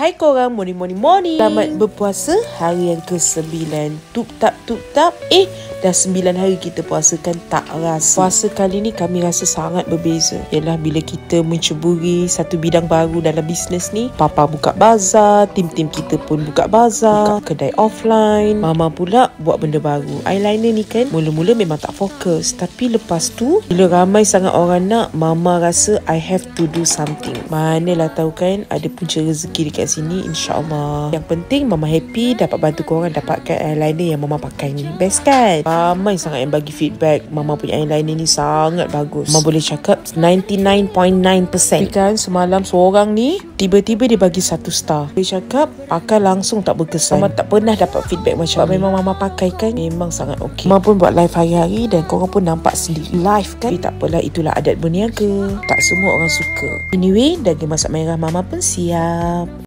Hai korang, morning. Selamat berpuasa hari yang ke-9. Tup tap. Dah 9 hari kita puasa kan tak rasa. Puasa kali ni kami rasa sangat berbeza. Ialah bila kita menceburi satu bidang baru dalam bisnes ni. Papa buka bazar, tim-tim kita pun buka bazar, buka kedai offline. Mama pula buat benda baru. Eyeliner ni kan mula-mula memang tak fokus. Tapi lepas tu bila ramai sangat orang nak, Mama rasa I have to do something. Manalah tahu kan ada punca rezeki dekat sini, insyaAllah. Yang penting Mama happy dapat bantu korang dapatkan eyeliner yang Mama pakai ni. Best kan? Ramai sangat yang bagi feedback Mama punya eyeliner ni sangat bagus. Mama boleh cakap 99.9%. Tapi kan semalam seorang ni tiba-tiba dia bagi 1 star. Dia cakap pakai langsung tak berkesan. Mama tak pernah dapat feedback macam ni. Memang Mama pakai kan memang sangat okey. Mama pun buat live hari-hari dan korang pun nampak sendiri live kan. Tapi tak apalah, itulah adat berniaga. Tak semua orang suka. Anyway, daging masak merah Mama pun siap.